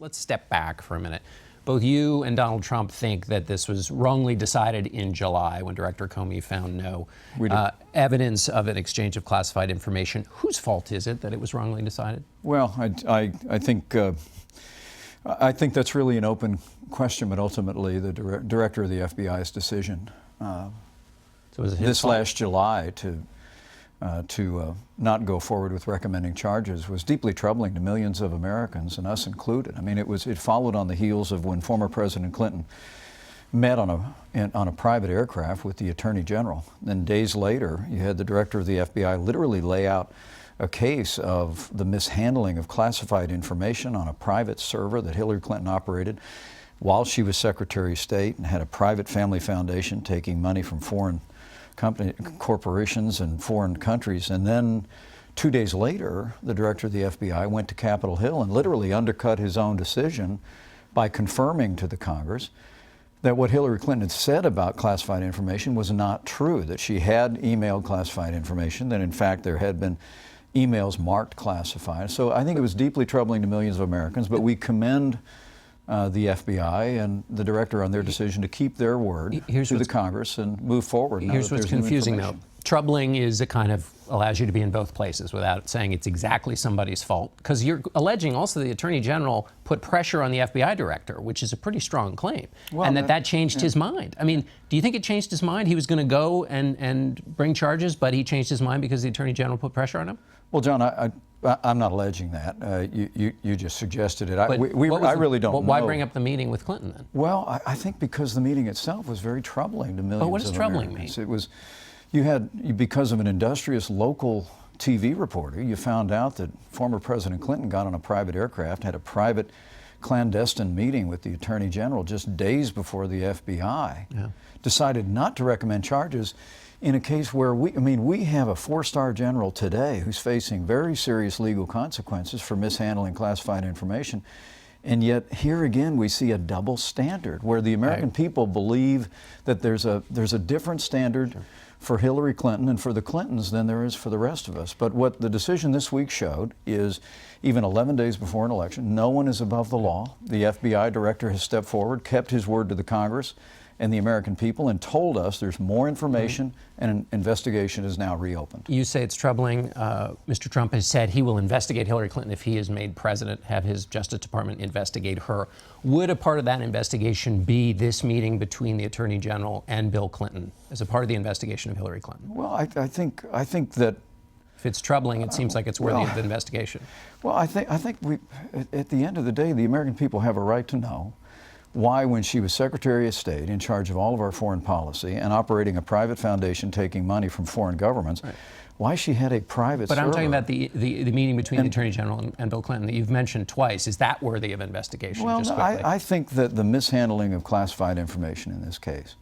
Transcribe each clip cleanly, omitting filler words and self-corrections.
Let's step back for a minute. Both you and Donald Trump think that this was wrongly decided in July when Director Comey found no evidence of an exchange of classified information. Whose fault is it that it was wrongly decided? Well, I think that's really an open question, but ultimately the director of the FBI's decision So was it his this fault? last July to not go forward with recommending charges was deeply troubling to millions of Americans, and us included. I mean, it followed on the heels of when former President Clinton met on a private aircraft with the Attorney General. Then days later, you had the director of the FBI literally lay out a case of the mishandling of classified information on a private server that Hillary Clinton operated while she was Secretary of State, and had a private family foundation taking money from foreign corporations in foreign countries. And then 2 days later, the director of the FBI went to Capitol Hill and literally undercut his own decision by confirming to the Congress that what Hillary Clinton had said about classified information was not true, that she had emailed classified information, that in fact there had been emails marked classified. So I think it was deeply troubling to millions of Americans, but we commend the FBI and the director on their decision to keep their word to the Congress and move forward. Here's what's confusing, though. Troubling is it kind of allows you to be in both places without saying it's exactly somebody's fault. Because you're alleging also the Attorney General put pressure on the FBI director, which is a pretty strong claim, well, and that changed his mind. I mean, do you think it changed his mind? He was going to go and bring charges, but he changed his mind because the Attorney General put pressure on him? Well, John, I'm not alleging that. You just suggested it. I really don't know. Why bring up the meeting with Clinton then? Well, I think because the meeting itself was very troubling to millions of Americans. But what does troubling mean? It was, because of an industrious local TV reporter, you found out that former President Clinton got on a private aircraft, had a private clandestine meeting with the Attorney General just days before the FBI decided not to recommend charges in a case where we have a four-star general today who's facing very serious legal consequences for mishandling classified information. And yet here again we see a double standard where the American people believe that there's a different standard for Hillary Clinton and for the Clintons than there is for the rest of us. But what the decision this week showed is, even 11 days before an election, no one is above the law. The FBI director has stepped forward, kept his word to the Congress and the American people, and told us there's more information and an investigation is now reopened. You say it's troubling. Mr. Trump has said he will investigate Hillary Clinton if he is made president, have his Justice Department investigate her. Would a part of that investigation be this meeting between the Attorney General and Bill Clinton as a part of the investigation of Hillary Clinton? Well, I think that if it's troubling, it seems like it's worthy of the investigation. Well, I think at the end of the day, the American people have a right to know why, when she was Secretary of State in charge of all of our foreign policy and operating a private foundation taking money from foreign governments, why she had a private server. But I'm talking about the meeting between the Attorney General and Bill Clinton that you've mentioned twice. Is that worthy of investigation? Well, just I think that the mishandling of classified information in this case,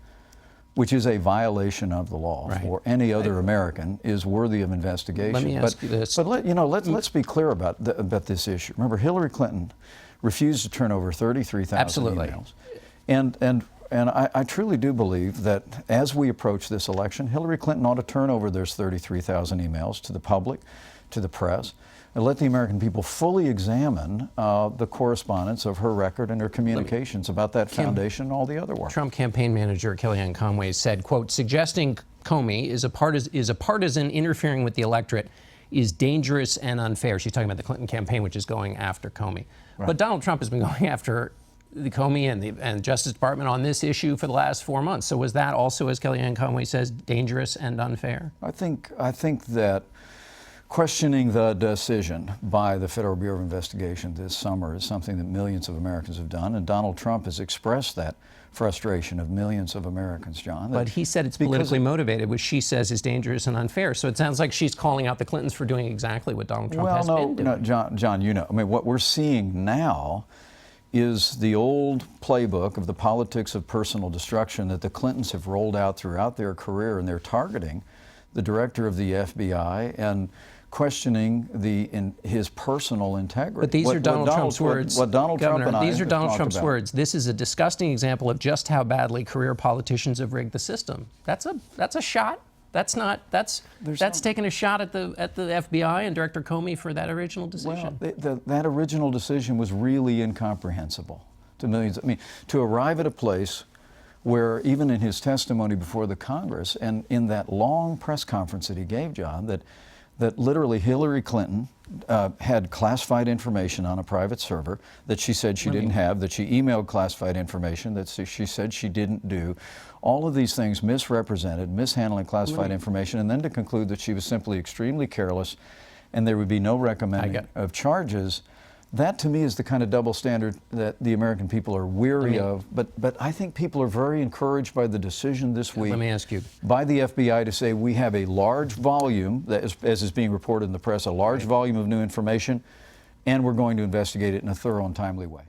which is a violation of the law for any other American, is worthy of investigation. Let me ask you this. But let's be clear about this issue. Remember, Hillary Clinton refused to turn over 33,000 emails. And I truly do believe that as we approach this election, Hillary Clinton ought to turn over those 33,000 emails to the public, to the press, and let the American people fully examine the correspondence of her record and her communications about that foundation and all the other work. Trump campaign manager Kellyanne Conway said, quote, suggesting Comey is a partisan interfering with the electorate is dangerous and unfair. She's talking about the Clinton campaign, which is going after Comey. But Donald Trump has been going after the Comey and Justice Department on this issue for the last 4 months. So was that also, as Kellyanne Conway says, dangerous and unfair? I think that questioning the decision by the Federal Bureau of Investigation this summer is something that millions of Americans have done, and Donald Trump has expressed that frustration of millions of Americans, John. But he said it's politically motivated, which she says is dangerous and unfair. So it sounds like she's calling out the Clintons for doing exactly what Donald Trump has been doing. No, John, I mean, what we're seeing now is the old playbook of the politics of personal destruction that the Clintons have rolled out throughout their career, and they're targeting the director of the FBI and questioning his personal integrity. But these are Donald Trump's words. What Donald Trump and I these are have Donald talked Trump's about. words. This is a disgusting example of just how badly career politicians have rigged the system. That's a shot That's taking a shot at the FBI and Director Comey for that original decision. Well, that original decision was really incomprehensible to millions. I mean, to arrive at a place where even in his testimony before the Congress and in that long press conference that he gave, John, that literally Hillary Clinton had classified information on a private server that she said she didn't have, that she emailed classified information that she said she didn't do. All of these things misrepresented, mishandling classified information, and then to conclude that she was simply extremely careless and there would be no recommending of charges. That to me is the kind of double standard that the American people are weary of. But I think people are very encouraged by the decision this week. Let me ask you. By the FBI to say we have a large volume, that as is being reported in the press, a large volume of new information, and we're going to investigate it in a thorough and timely way.